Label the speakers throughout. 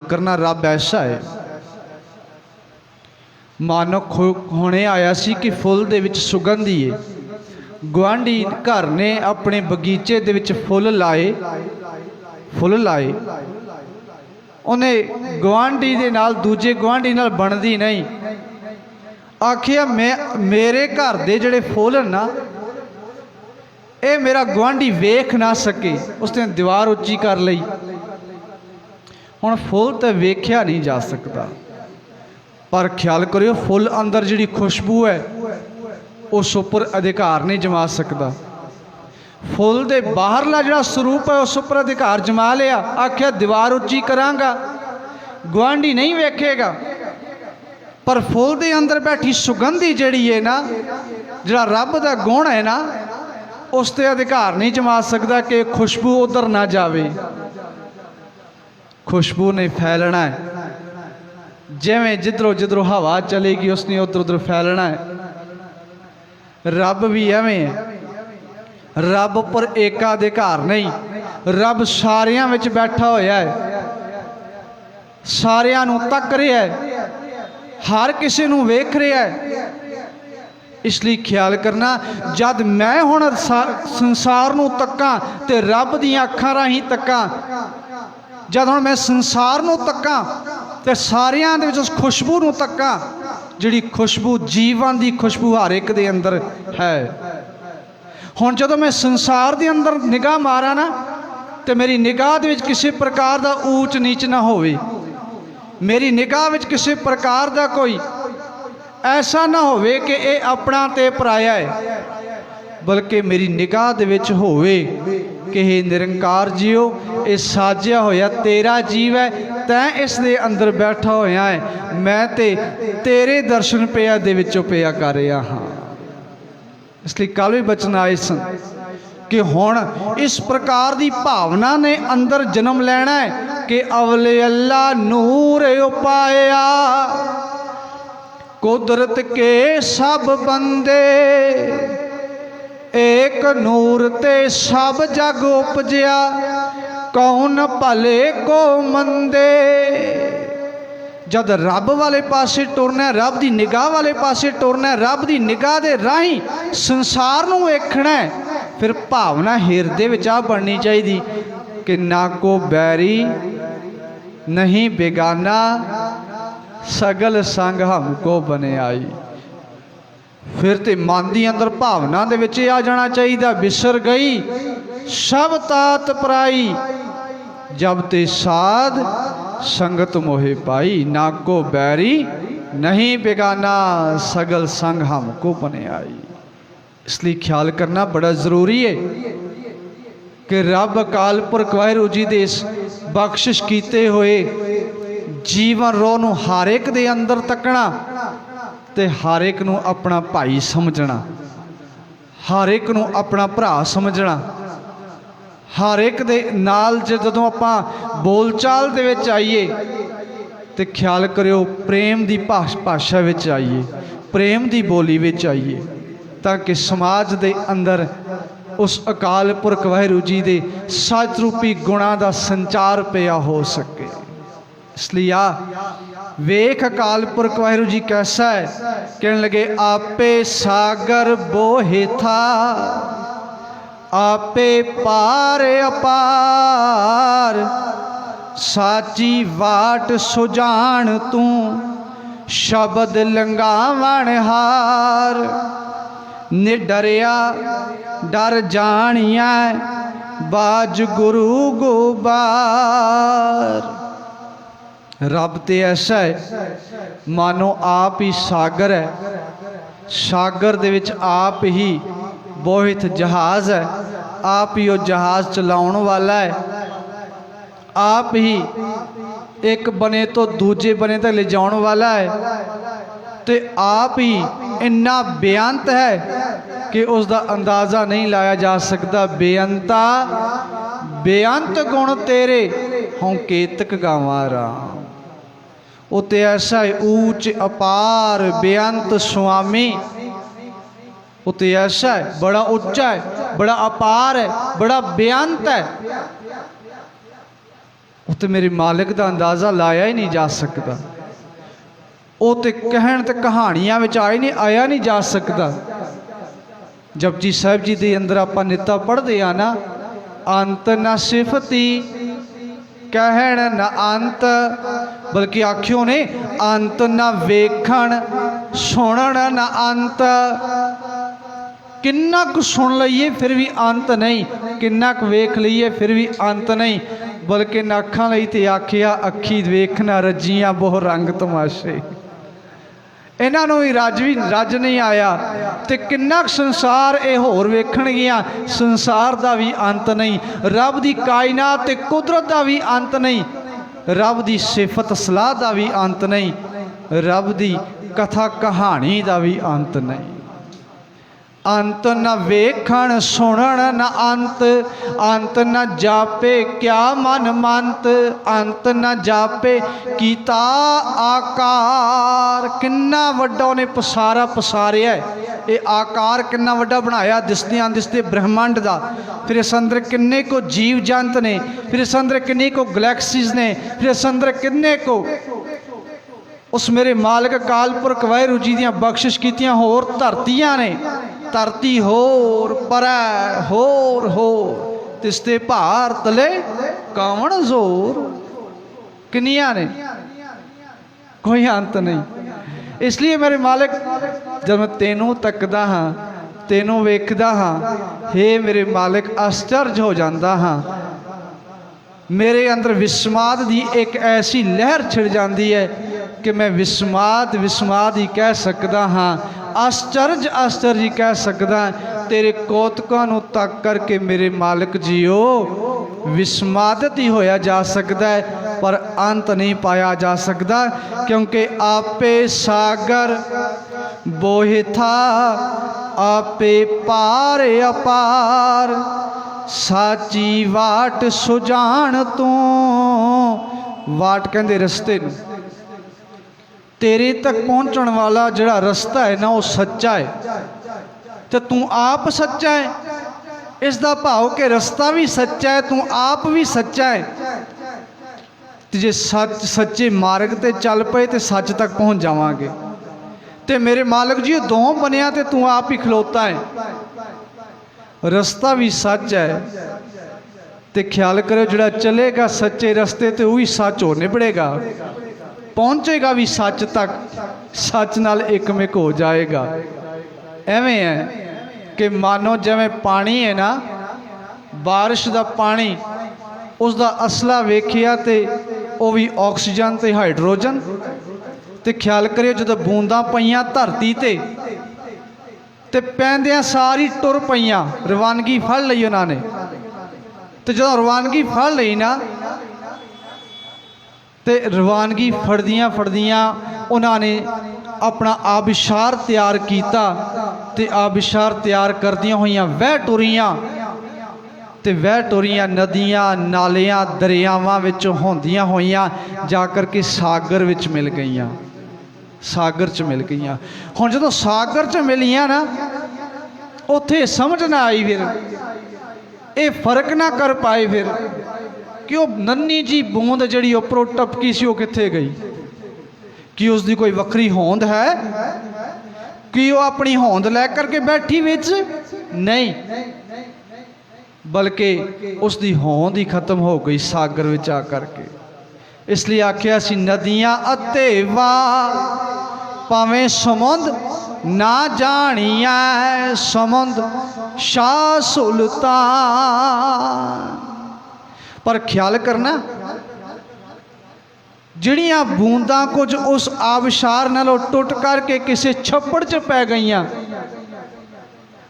Speaker 1: करना रब ऐसा है। मानो हुणे आया सी कि फुल दे विच सुगंधी है। गुआढ़ी घर ने अपने बगीचे दे विच फुल लाए उन्हें गुआढ़ी दे नाल दूजे गुआढ़ी नाल बनदी नहीं। आखिया मैं मेरे घर दे जिहड़े फुल ना ये मेरा गुआढ़ी वेख ना सके, उसने दीवार उच्ची कर लई। हुण फुल तो वेख्या नहीं जा सकता, पर ख्याल करियो फुल अंदर जिहड़ी खुशबू है उस उपर अधिकार नहीं जमा सकता। फुल दे बाहरला जिहड़ा स्वरूप है उस उपर अधिकार जमा लिया। आख्या दीवार उच्ची करांगा, गुआढ़ी नहीं वेखेगा, पर फुल दे अंदर बैठी सुगंधी जिहड़ी है ना, जिहड़ा रब दा गुण है ना, उस ते अधिकार नहीं जमा सकता कि खुशबू उधर ना जावे। खुशबू ने फैलना है, जिवें जिधरों जिधरों हवा चलेगी उसने उधर उधर फैलना है। रब भी एवें है, रब पर एकाधिकार नहीं। रब सारियां विच बैठा होया है, सारियां नूं तक रहा है, हर किसी नूं वेख रहा है। इसलिए ख्याल करना, जद मैं हुण संसार नूं तक्कां ते रब दीआं अखां राहीं तक्कां, जद हुण मैं संसार नूं तक्कां ते सारियां दे विच उस खुशबू नूं तक्कां, जिहड़ी खुशबू जीवन दी खुशबू हर एक दे अंदर है। हुण जदों मैं संसार दे अंदर निगाह मारा ना, ते मेरी निगाह दे विच किसी प्रकार दा ऊंच नीच ना होवे, मेरी निगाह विच किसी प्रकार दा कोई ऐसा ना होवे कि ये अपना ते पराया है, बल्कि मेरी निगाह दे विच होवे कि हे निरंकार जीओ, ये साजिया होया तेरा जीव है, तैं इस दे अंदर बैठा होया है, मैं ते तेरे दर्शन पिया दे विचों पिया कर रहा हाँ। इसलिए कल भी बचन आए सन कि हुण इस प्रकार की भावना ने अंदर जन्म लेना है कि अवले अल्लाह नूर उपाया, कुदरत के सब बंदे, एक नूर ते सब जग उपजया, कौन भले को मंदे। जद रब वाले पासे टुरना, रब की निगाह वाले पासे टुरना, रब की निगाह के राही संसार नूं वेखना है, फिर भावना हिरदे विच आ बननी चाहिए कि ना को बैरी नहीं बेगाना, सगल संग हमको बने आई। फिर तो मन की अंदर भावना दे विच आ जाना चाहिए, बिसर गई सब तात पराई, जब ते साध संगत मोहे पाई, ना को बैरी नहीं बेगाना, सगल संग हमको बने आई। इसलिए ख्याल करना बड़ा ज़रूरी है कि रब अकाल पुरख वाहिगुरू जी दे बख्शिश कीते हुए जीवन रोह नूं हर एक दे अंदर तकना ते हर एक नूं अपना भाई समझना, हर एक नूं अपना भरा समझना, हर एक दे नाल जदों आपां बोलचाल दे विच आईए ते ख्याल करियो प्रेम दी भाषा विच आईए, प्रेम दी बोली विच आईए, ताकि समाज दे अंदर उस अकाल पुरख वाहिगुरू जी दे सच रूपी गुणां दा संचार पिया हो सके। इसलिए आ वेख अकाल पुरख वाहिगुरू जी कैसा है, कहने लगे आपे सागर बोहे था, आपे पार अपार, साची वाट सुजान तू, शब्द लंघावण हार, निडरिया डर जानिया, बाज गुरु गोबार। रब ते ऐसा है मानो आप ही सागर है, सागर दे विच आप ही बोहित जहाज़ है, आप ही वो जहाज़ चलाउण वाला है, आप ही एक बने तो दूजे बने तक ले जाने वाला है, तो आप ही इन्ना बेअंत है कि उसका अंदाज़ा नहीं लाया जा सकता। बेअंता बेअंत गुण तेरे हों केतक गावां राम। वो तो ऐसा है ऊंच अपार बेअंत स्वामी, वो तो ऐसा है बड़ा उच्चा है, बड़ा अपार है, बड़ा बेअंत है। उत्ते मेरे मालिक का अंदाज़ा लाया ही नहीं जा सकता। वो तो कहण ते कहानियां विच आया नहीं जा सकता। जपजी साहिब जी के अंदर आप नित्ता पढ़ते हैं ना, अंत न सिफती कहण न अंत, बल्कि आखियो ने अंत न वेखण सुनण न अंत। किन्ना कुछ सुन लीए फिर भी अंत नहीं, किन्ना कुछ वेख लीए फिर भी अंत नहीं। बल्कि अखां लई ते आखिया अखी वेखना रजियां बहु रंग तमाशे। इन्हां नूं भी रज नहीं आया तो किन्ना संसार ये होर वेखणगियां, संसार का भी अंत नहीं। रब की कायनात ते कुदरत का भी अंत नहीं, रब की सिफत सलाह का भी अंत नहीं, रब की कथा कहानी का भी अंत नहीं। अंत न वेखण सुनण न अंत, अंत न जापे क्या मन मंत, अंत न जापे कीता आकार। किन्ना वड्डा उन्हें पसारा पसारिया, ये आकार किन्ना वड्डा बनाया दिसदियां दिसदे ब्रह्मंड का। फिर इस अंदर किन्ने को जीव जंत ने, फिर इस अंदर किन्ने को गलैक्सीज ने, फिर इस अंदर किन्ने को उस मेरे मालिक कालपुरख वाहिगुरू जी दियां बख्शिश कीतियां होर धरतियां ने। धरती होर परै होर तिसते भार तले कावण जोर। किनिया ने कोई अंत नहीं। इसलिए मेरे मालिक जब मैं तेनों तकदा हाँ, तेनों वेखदा हाँ, हे मेरे मालिक आश्चर्य हो जाता हाँ। मेरे अंदर विस्माद की एक ऐसी लहर छिड़ जाती है कि मैं विस्माद विस्माद ही कह सकता हाँ, आश्चर्य आश्चर्य ही कह सकता। तेरे कौतुकां नूं तक करके मेरे मालिक जीओ विस्मादित ही होया जा सकता है, पर अंत नहीं पाया जा सकता। क्योंकि आपे सागर बोहे था, आपे पार अपार, साची वाट सुजान तू। वाट कहते रस्ते नूं, तेरे तक पहुँचने वाला जिहड़ा रस्ता है ना वो सच्चा है, तो तू आप सच्चा है। इसका भाव कि रस्ता भी सच्चा है, तू आप भी सच्चा है। तो जे सच सच्चे मार्ग ते चल पे तो सच तक पहुँच जावांगे। तो मेरे मालिक जी दों बनिया तो तू आप ही खलोता है, रस्ता भी सच है। तो ख्याल करो जिहड़ा चलेगा सच्चे रस्ते तो वही सच हो निबड़ेगा, पहुँचेगा भी सच तक, सच नाल एकमिक हो जाएगा। एवें है कि मानो जिवें पानी है ना, बारिश का पानी उसका असला वेखिया तो वह भी ऑक्सीजन तो हाइड्रोजन। तो ख्याल करियो जो बूंदा पईयां धरती ते पैंदियां सारी टुर पईयां, रवानगी फड़ लई उन्होंने। तो जो रवानगी फड़ लई ना, तो रवानगी फड़दियाँ फड़दियाँ उन्होंने अपना आबिशार तैयार किया। तो आबिशार तैयार करदियाँ होइयां वह टुरियाँ, तो वह टुरियाँ नदियाँ नालियाँ दरियावां विच होंदियां होइयां जाकर के सागर विच मिल गईयां, सागर च मिल गईयां। हुण जदों सागर च मिलियां ना, उत्थे समझ ना आई, फिर ये फर्क ना कर पाए फिर कि वो नन्नी जी बूंद जी उपरों टपकी सी वो कित्थे गई। कि उसकी कोई वक्री होंद है कि वो अपनी होंद लै करके बैठी विच नहीं, बल्कि उसकी होंद ही खत्म हो गई सागर विच आ करके। इसलिए आख्या सी नदियां अते वाह भावें समुंद ना जानिया, समुंद शाह सुल्तान। पर ख्याल करना जिहड़ियां बूंदा कुछ उस आबशार नालों टुट करके किसी छप्पड़ च पै गईयां,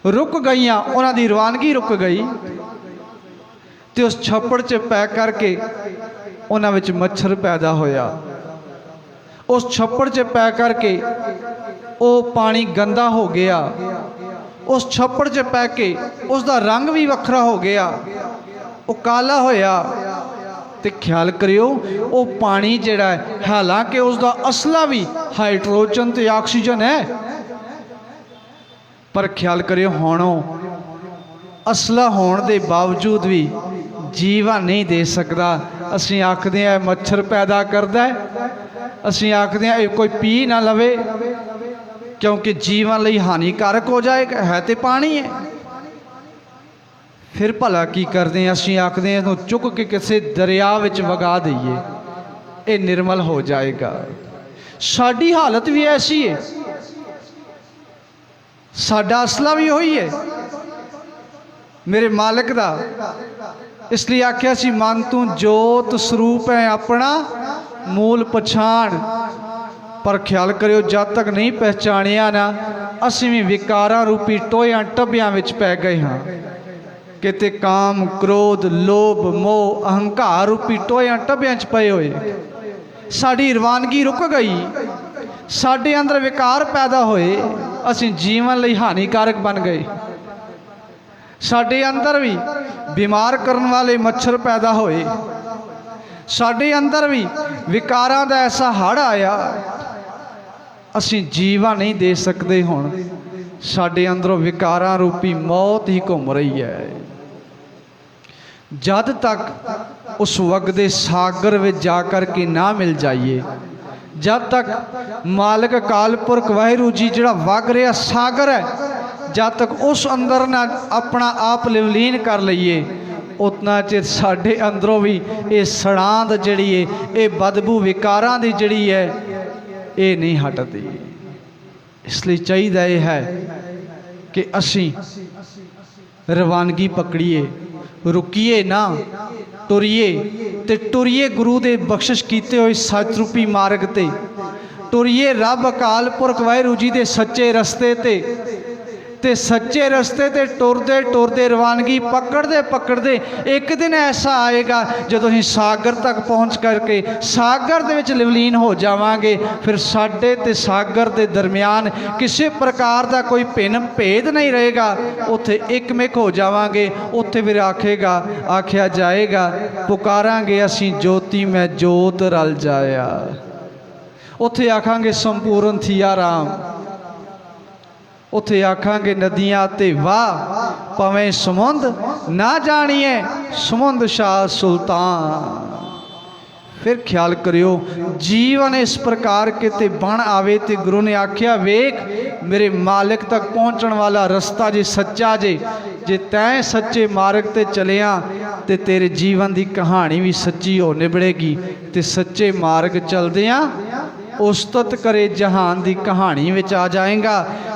Speaker 1: रुक गईयां, उन्हां दी रवानगी रुक गई। तो उस छप्पड़ च पै करके उन्हां विच मच्छर पैदा होया। उस छप्पड़ च पै करके वो पानी गंदा हो गया। उस छप्पड़ च पै के उसका रंग भी वखरा हो गया, वो काला होया। तो ख्याल करियो वो पानी जिहड़ा है, हालांकि उसका असला भी हाइड्रोजन तो ऑक्सीजन है, पर ख्याल करियो हुण असला होने के बावजूद भी जीवन नहीं दे सकता, असीं आखदे हैं मच्छर पैदा करदा है, असीं आखदे हैं कोई पी ना लवे क्योंकि जीवन लई हानिकारक हो जाएगा, है तो पानी है। फिर भला की करते हैं, असीं आखदे हैं इहनूं चुक के किसी दरिया विच वगा दईए, ये निर्मल हो जाएगा। साडी हालत भी ऐसी है, साडा असला भी वही है मेरे मालिक दा। इसलिए आख्या सी मन तू जोत स्वरूप है अपना मूल पछाण। पर ख्याल करियो जब तक नहीं पहचानिया ना, असीं भी विकारां रूपी टोयां टब्बियां विच पै गए हाँ। किते काम क्रोध लोभ मोह अहंकार रूपी टोयां टब्बियां च पए होए, साड़ी रवानगी रुक गई, साडे अंदर विकार पैदा होए, असीं जीवन लई हानिकारक बन गए। साडे अंदर भी बीमार करने वाले मच्छर पैदा होए, साडे अंदर भी विकारां दा ऐसा हड़ आया, असीं जीवन नहीं दे सकते। हुण साडे अंदरों विकारां रूपी मौत ही घूम रही है। जद तक उस वगदे सागर में जा कर के ना मिल जाइए, जब तक मालिक अकाल पुरख वाहिगुरू जी जिहड़ा वग रहा सागर है, जब तक उस अंदर ना अपना आप लिवलीन कर लईए, उतना चिर साडे अंदरों भी ये सड़ांद जिहड़ी है, ये बदबू विकारां दी जिहड़ी है, ये नहीं हटदी। इसलिए चाहिए यह है कि असीं रवानगी पकड़ीए, रुकीए ना, टुरीए ते टुरीए गुरु दे बख्शिश कीते हुए सच रूपी मार्ग ते, टुरीए रब अकाल पुरख वाहिगुरू जी दे सच्चे रस्ते ते सच्चे रस्ते ते टुरदे टुरदे रवानगी पकड़ते पकड़ते एक दिन ऐसा आएगा जदों असीं सागर तक पहुँच करके सागर दे विच लिवलीन हो जावांगे। फिर साडे ते सागर दे दरमियान किसी प्रकार का कोई भिन्न भेद नहीं रहेगा, उत्थे एकमिक हो जावांगे। उत्थे फिर आख्या जाएगा पुकारांगे असीं ज्योति में जोत रल जाया, उत्थे आखांगे संपूर्ण थिया राम, उत्थे आखांगे नदियां ते वाह पवें समुंद ना जानिए समुंद शाह सुल्तान। फिर ख्याल करियो जीवन इस प्रकार के ते बन आवे ते गुरु ने आख्या वेख मेरे मालिक तक पहुँचने वाला रस्ता जे सच्चा जे तैं सच्चे मार्ग ते चलिया ते तेरे जीवन की कहानी भी सच्ची हो निबड़ेगी। ते सच्चे मार्ग चलदियां उस्तत करे जहान की कहानी विच आ जाएगा।